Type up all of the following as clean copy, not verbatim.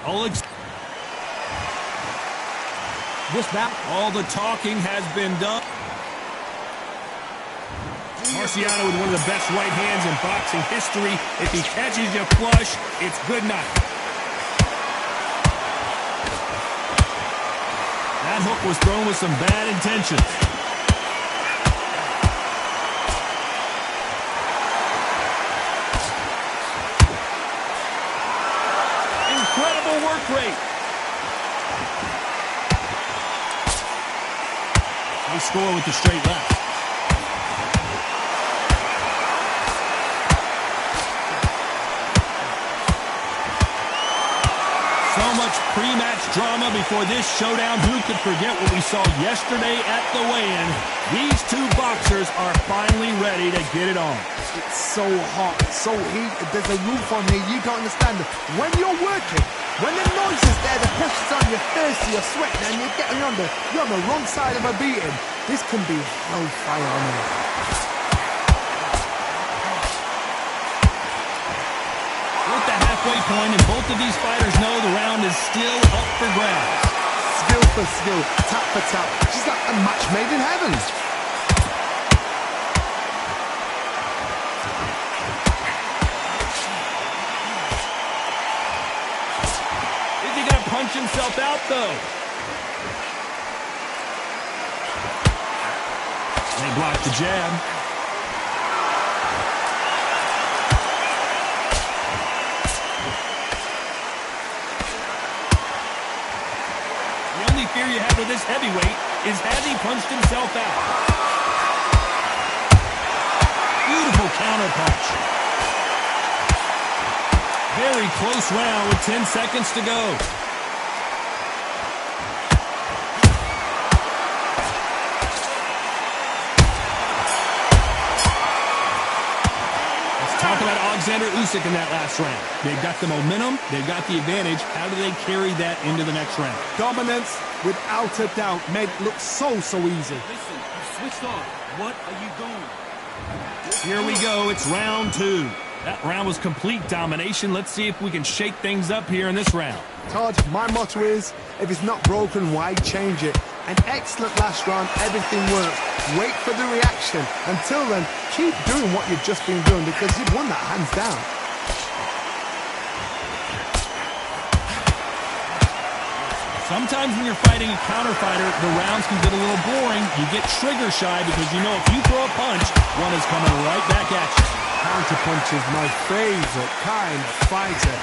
All the talking has been done. Marciano with one of the best right hands in boxing history. If he catches you flush, it's good night. That hook was thrown with some bad intentions. Incredible work rate. They score with the straight left. So much pre-match drama before this showdown. Who could forget what we saw yesterday at the weigh-in? These two boxers are finally ready to get it on. It's so hot, so heated. There's a roof on here. You don't understand. When you're working, when the noise is there, the pressure's on, you're thirsty, you're sweating, and you're on the wrong side of a beating. This can be hellfire on here. We're at the halfway point, and both of these fighters know the round is still up for grabs. Skill for skill, tap for tap. She's like a match made in heaven. Punch himself out, though. They block the jab. The only fear you have with this heavyweight is has he punched himself out. Beautiful counter punch. Very close round with 10 seconds to go. Talk about Alexander Usyk in that last round. They've got the momentum. They've got the advantage. How do they carry that into the next round? Dominance, without a doubt, made it look so easy. Listen, you switched off. What are you doing? Here we go. It's round two. That round was complete domination. Let's see if we can shake things up here in this round. Todd, my motto is, if it's not broken, why change it? An excellent last round, everything works. Wait for the reaction. Until then, keep doing what you've just been doing because you've won that hands down. Sometimes when you're fighting a counter fighter, the rounds can get a little boring. You get trigger shy because you know if you throw a punch, one is coming right back at you. Counter punch is my favorite kind of fighter.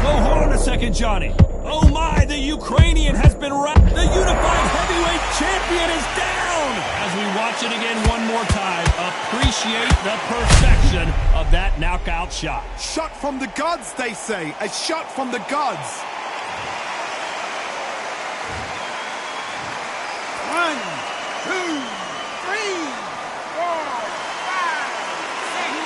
Oh, hold on a second, Johnny. Oh my, the Ukrainian has been wrapped. The unified heavyweight champion is down. As we watch it again one more time, appreciate the perfection of that knockout shot. Shot from the gods, they say. A shot from the gods. 1, 2, 3, 4, 5, 6.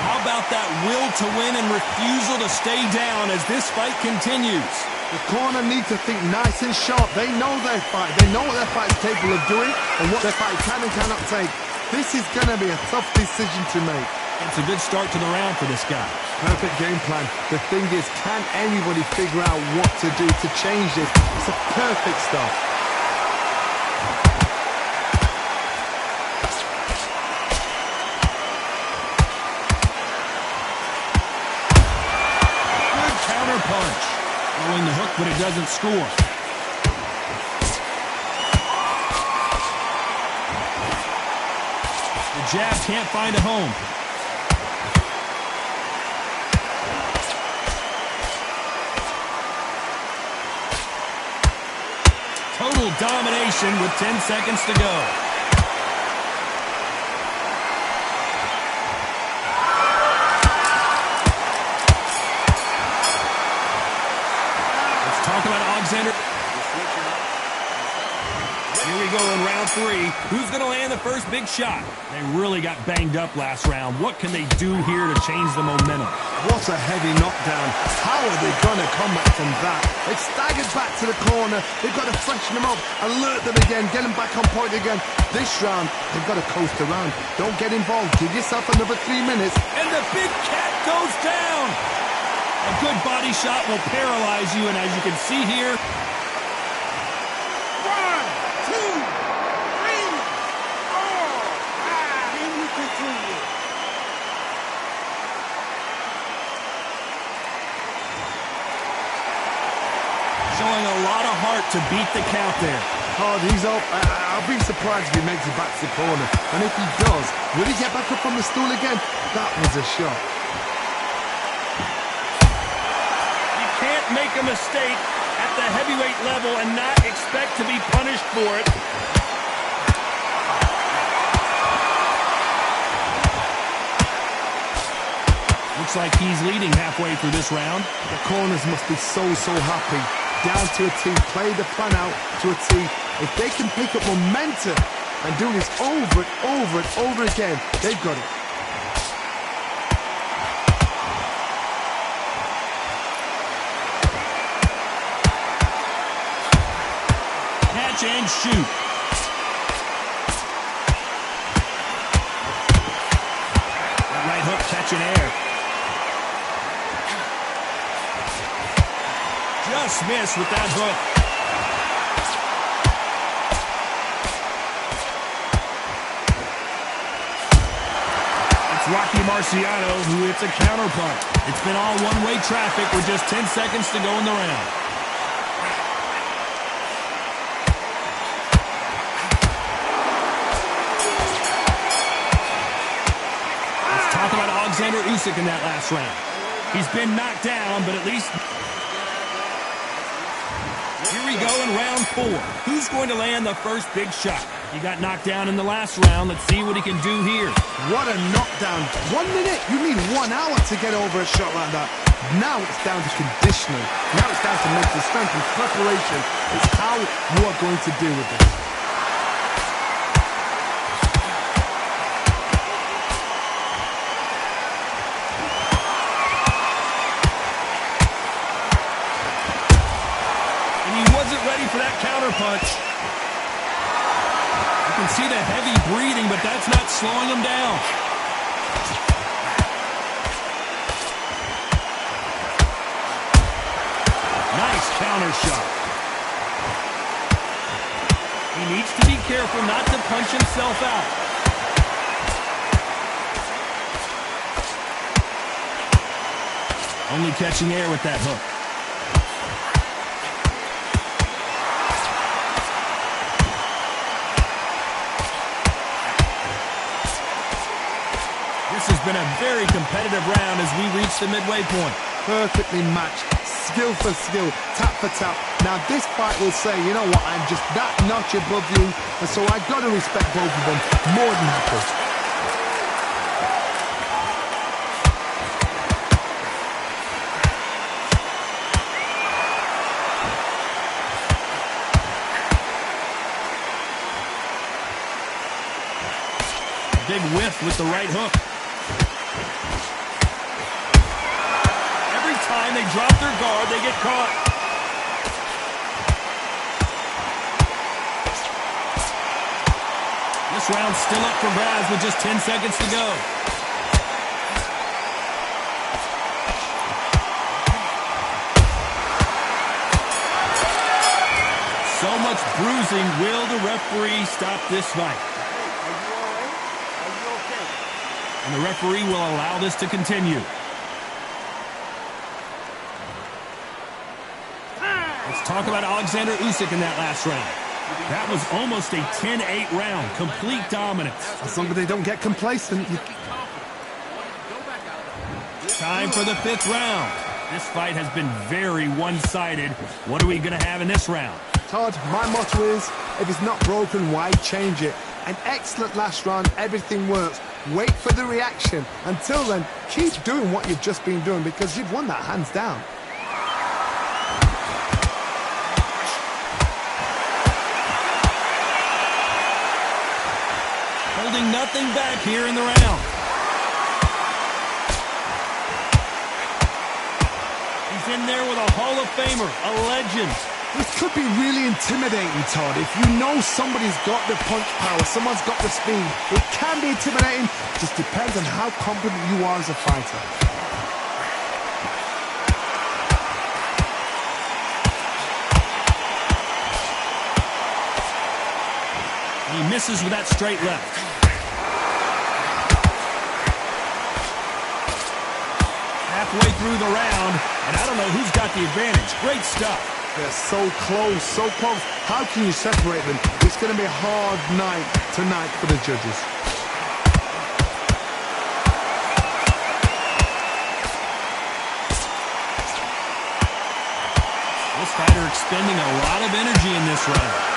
How about that will to win and refusal to stay down as this fight continues? The corner needs to think nice and sharp. They know their fight. They know what their fight is capable of doing and what their fight can and cannot take. This is going to be a tough decision to make. It's a good start to the round for this guy. Perfect game plan. The thing is, can anybody figure out what to do to change this? It's a perfect start. Good counter punch. Throwing the hook, but it doesn't score. The jab can't find a home. Total domination with 10 seconds to go. Let's talk about Alexander. Here we go in round referee. Who's going to land the first big shot? They really got banged up last round. What can they do here to change the momentum? What a heavy knockdown. How are they going to come back from that? They've staggered back to the corner. They've got to freshen them up, alert them again, get them back on point again. This round, they've got to coast around. Don't get involved. Give yourself another 3 minutes. And the big cat goes down. A good body shot will paralyze you, and as you can see here, 1, 2, 3. And we continue. showing a lot of heart to beat the count there. Oh, he's up. I'll be surprised if he makes it back to the corner. And if he does, will he get back up on the stool again? That was a shot. You can't make a mistake at the heavyweight level and not expect to be punished for it. Looks like he's leading halfway through this round. The corners must be so happy. Down to a T, play the plan out to a T. If they can pick up momentum and do this over and over and over again, they've got it. Catch and shoot. That right hook catching air. Just missed with that hook. It's Rocky Marciano who hits a counterpunch. It's been all one-way traffic with just 10 seconds to go in the round. Let's talk about Alexander Usyk in that last round. He's been knocked down, but at least... Here we go in round 4. Who's going to land the first big shot? He got knocked down in the last round. Let's see what he can do here. What a knockdown. 1 minute. You need 1 hour to get over a shot like that. Now it's down to conditioning. Now it's down to mental strength and preparation. It's how you are going to deal with this. Ready for that counter punch. You can see the heavy breathing, but that's not slowing him down. Nice counter shot. He needs to be careful not to punch himself out. Only catching air with that hook. This has been a very competitive round as we reach the midway point. Perfectly matched, skill for skill, tap for tap. Now this fight will say, you know what, I'm just that notch above you, and so I got to respect both of them more than happy. Big whiff with the right hook. Time they drop their guard, they get caught. This round's still up for grabs with just 10 seconds to go. So much bruising. Will the referee stop this fight? Are you all right? Are you okay? And the referee will allow this to continue. Let's talk about Alexander Usyk in that last round. That was almost a 10-8 round. Complete dominance. As long as they don't get complacent. Time for the 5th round. This fight has been very one-sided. What are we going to have in this round? Todd, my motto is, if it's not broken, why change it? An excellent last round. Everything works. Wait for the reaction. Until then, keep doing what you've just been doing because you've won that hands down. holding nothing back here in the round. He's in there with a Hall of Famer, a legend. This could be really intimidating, Todd. If you know somebody's got the punch power, someone's got the speed, it can be intimidating. Just depends on how confident you are as a fighter. He misses with that straight left. Halfway through the round, and I don't know who's got the advantage. Great stuff. They're so close, so close. How can you separate them? It's going to be a hard night tonight for the judges. This fighter expending a lot of energy in this round.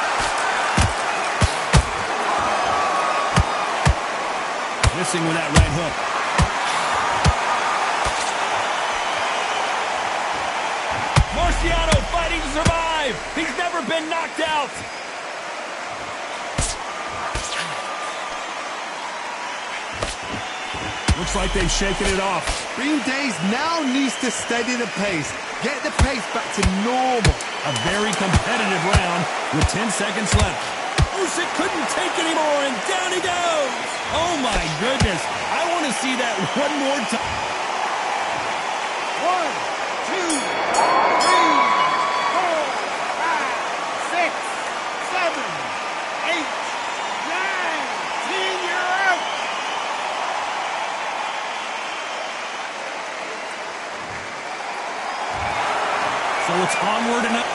Missing with that right hook. Marciano fighting to survive. He's never been knocked out. Looks like they've shaken it off. Green Days now needs to steady the pace. Get the pace back to normal. A very competitive round with 10 seconds left. Usyk couldn't take anymore, and down he goes. Oh, my goodness. I want to see that one more time. 1, 2, 3, 4, 5, 6, 7, 8, 9, 10, you're out. So it's onward and up.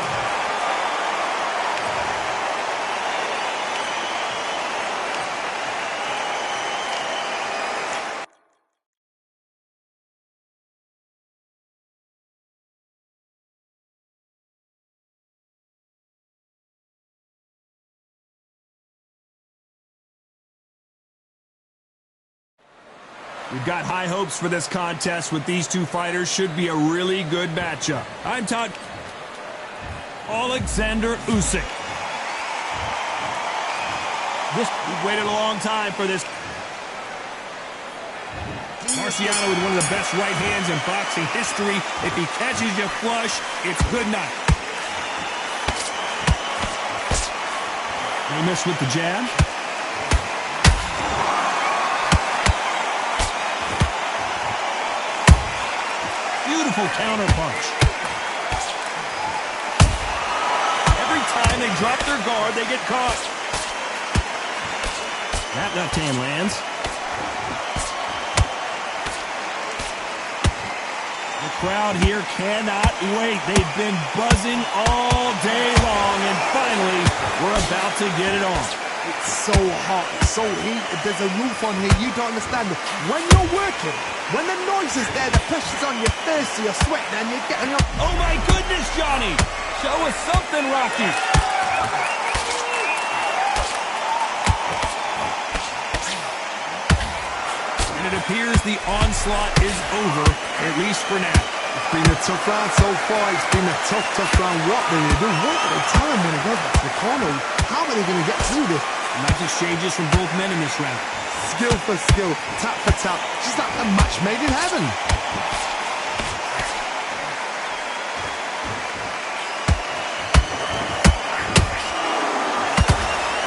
We've got high hopes for this contest with these two fighters. Should be a really good matchup. I'm Todd. Alexander Usyk. We've waited a long time for this. Marciano with one of the best right hands in boxing history. If he catches you flush, it's good night. He missed with the jab. Beautiful counter punch. Every time they drop their guard, they get caught. That left hand lands. The crowd here cannot wait. They've been buzzing all day long, and finally, we're about to get it on. It's so hot, so heat. There's a roof on here, you don't understand. When you're working, when the noise is there, the pressure's on, you're thirsty, you're sweating, and you're getting up. Oh my goodness, Johnny! Show us something, Rocky! And it appears the onslaught is over, at least for now. It's been a tough round so far. It's been a tough round. What do they do? What do they tell him when he goes back to the corner? How are they going to get through this? Nice exchanges from both men in this round. Skill for skill, tap for tap. Just like a match made in heaven.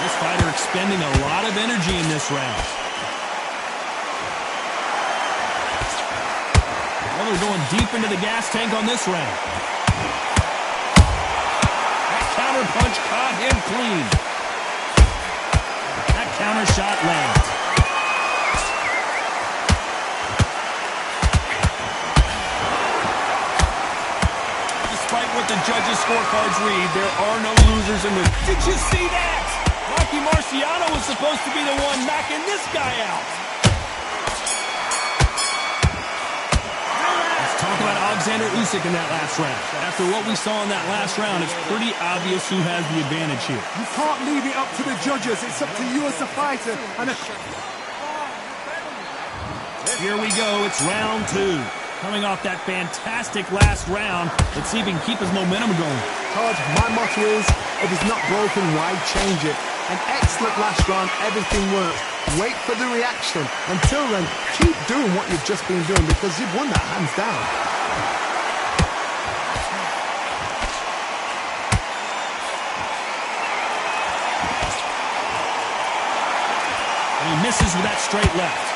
This fighter expending a lot of energy in this round. Well, they're going deep into the gas tank on this round. That counter punch caught him clean. That counter shot lands. Despite what the judges' scorecards read, there are no losers in this. Did you see that? Rocky Marciano was supposed to be the one knocking this guy out. Talk about Alexander Usyk in that last round. After what we saw in that last round, it's pretty obvious who has the advantage here. You can't leave it up to the judges. It's up to you as a fighter. And here we go. It's round two. Coming off that fantastic last round, let's see if he can keep his momentum going. Todd, my motto is, if it's not broken, why change it? An excellent last round, everything works. Wait for the reaction. Until then, keep doing what you've just been doing because you've won that hands down. And he misses with that straight left.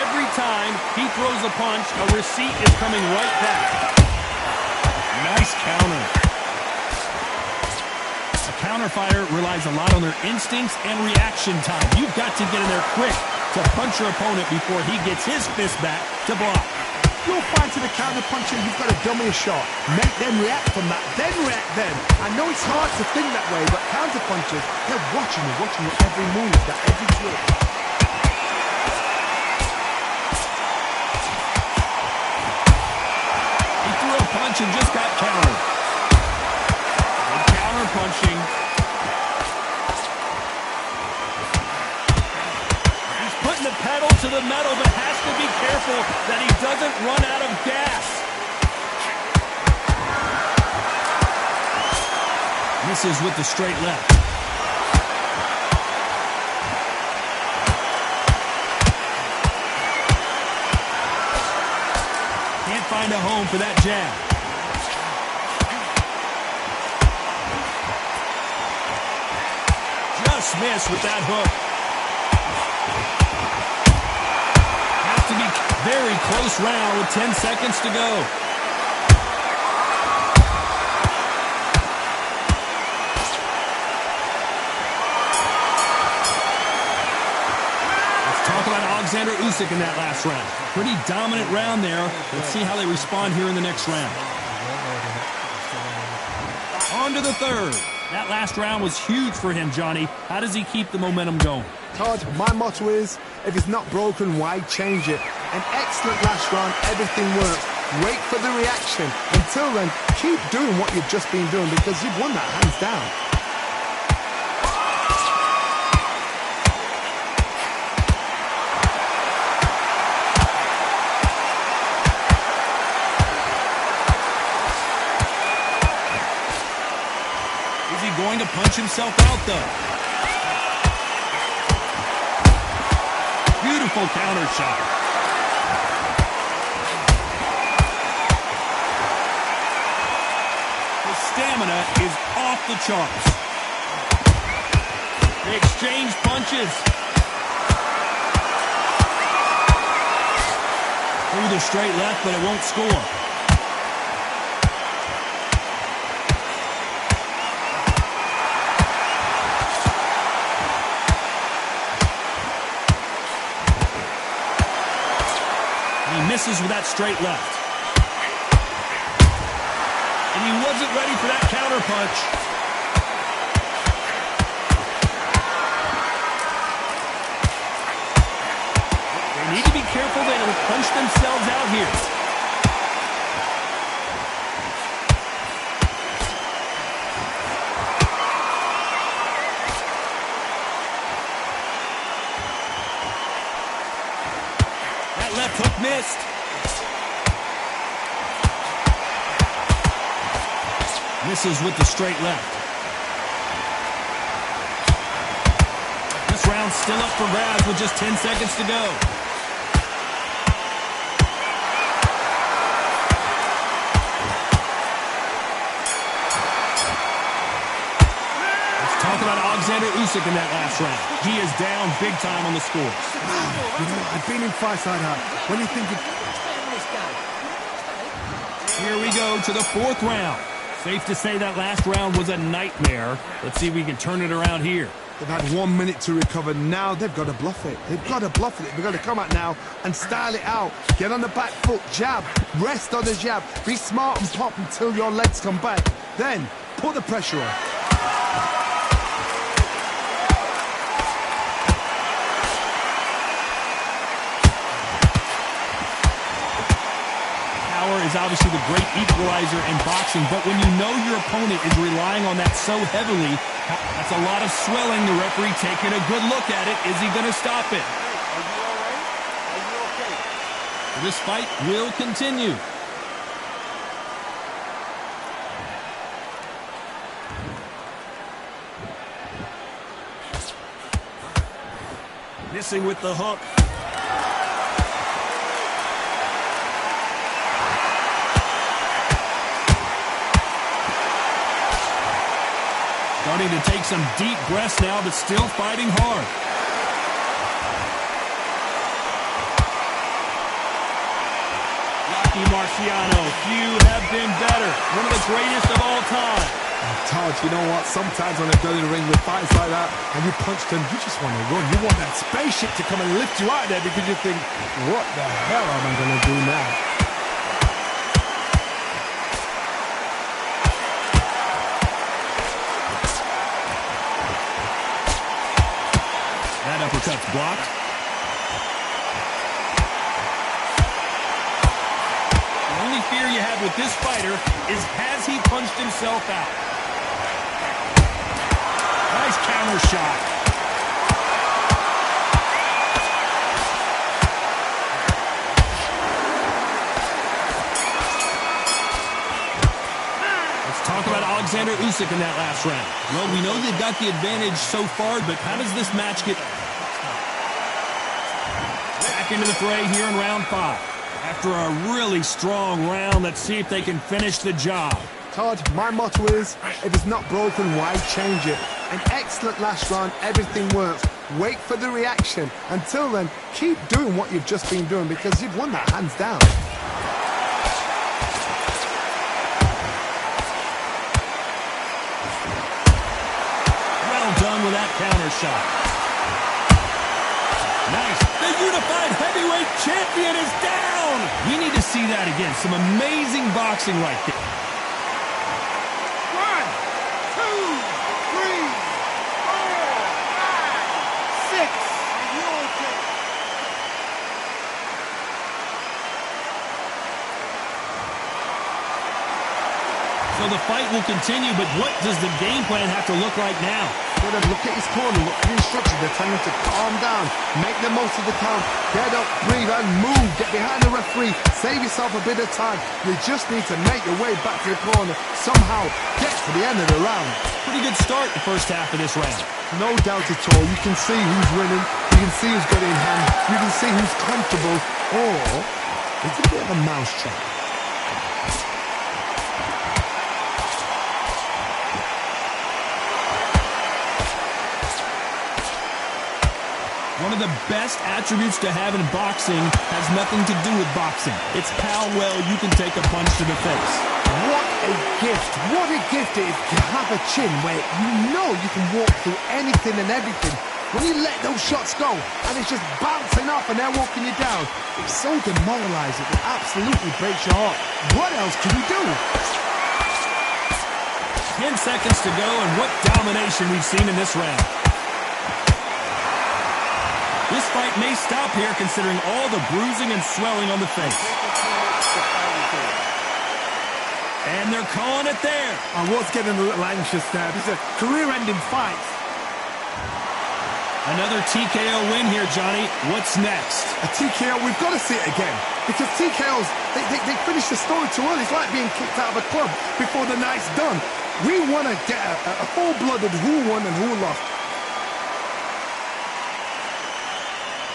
Every time he throws a punch, a receipt is coming right back. Nice counter. A counter fighter relies a lot on their instincts and reaction time. You've got to get in there quick to punch your opponent before he gets his fist back to block. You're fighting a counter puncher, you've got to dummy a shot. Make them react from that, then react then. I know it's hard to think that way, but counter punchers, they're watching you every move, that every drill. Punch and just got countered. Good counter punching. He's putting the pedal to the metal, but has to be careful that he doesn't run out of gas. Misses with the straight left. Can't find a home for that jab. Just missed with that hook. Has to be very close round with 10 seconds to go. Let's talk about Alexander Usyk in that last round. Pretty dominant round there. Let's see how they respond here in the next round. On to the third. That last round was huge for him, Johnny. How does he keep the momentum going? Todd, my motto is, if it's not broken, why change it? An excellent last round, everything works. Wait for the reaction. Until then, keep doing what you've just been doing because you've won that hands down. Going to punch himself out, though. Beautiful counter shot. His stamina is off the charts. They exchange punches. Through the straight left, but it won't score. Misses with that straight left. And he wasn't ready for that counter punch. They need to be careful they don't punch themselves out here. Left hook missed. Misses with the straight left. This round's still up for grabs with just 10 seconds to go. Let's talk about Alexander Usyk in that last round. He is down big time on the scores. You know, I've been in fights like that. When you think Here we go to the fourth round. Safe to say that last round was a nightmare. Let's see if we can turn it around here. they've had 1 minute to recover. Now they've got to bluff it. They've got to bluff it. They've got to come out now and style it out. Get on the back foot, jab, rest on the jab. Be smart and pop until your legs come back. Then put the pressure on. Is obviously the great equalizer in boxing, but when you know your opponent is relying on that so heavily, that's a lot of swelling. The referee taking a good look at it. Is he going to stop it? Are you all right? Are you okay? This fight will continue. Missing with the hook. Starting to take some deep breaths now, but still fighting hard. Marciano, few have been better. One of the greatest of all time. Todd, you know what? Sometimes when I go to the ring with fights like that and you punch them, you just want to run. You want that spaceship to come and lift you out there because you think, what the hell am I going to do now? That uppercut's blocked. The only fear you have with this fighter is, has he punched himself out? Nice counter shot. Let's talk about Alexander Usyk in that last round. Well, we know they've got the advantage so far, but how does this match get back into the fray here in round 5? After a really strong round, let's see if they can finish the job. Todd, my motto is, if it's not broken, why change it? An excellent last round, everything works. Wait for the reaction. Until then, keep doing what you've just been doing because you've won that hands down. Well done with that counter shot. Nice. The unified heavyweight champion is down. We need to see that again. Some amazing boxing right there. 1, 2, 3, 4, 5, 6. Are you okay? So the fight will continue, but what does the game plan have to look like now? Gotta look at his corner, look at the instructions. They're telling him to calm down, make the most of the count, get up, breathe, and move. Get behind the referee, save yourself a bit of time. You just need to make your way back to the corner. Somehow, get to the end of the round. Pretty good start the first half of this round. No doubt at all. You can see who's winning. You can see who's got it in hand. You can see who's comfortable. Or it's a bit of a mousetrap. One of the best attributes to have in boxing has nothing to do with boxing. It's how well you can take a punch to the face. What a gift. What a gift it is to have a chin where you know you can walk through anything and everything. When you let those shots go and it's just bouncing off and they're walking you down, it's so demoralizing. It absolutely breaks your heart. What else can you do? 10 seconds to go, and what domination we've seen in this round. This fight may stop here considering all the bruising and swelling on the face. And they're calling it there. I was getting a little anxious there. This is a career-ending fight. Another TKO win here, Johnny. What's next? A TKO, we've got to see it again. Because TKOs, they finish the story too early. It's like being kicked out of a club before the night's done. We want to get a full-blooded who won and who lost.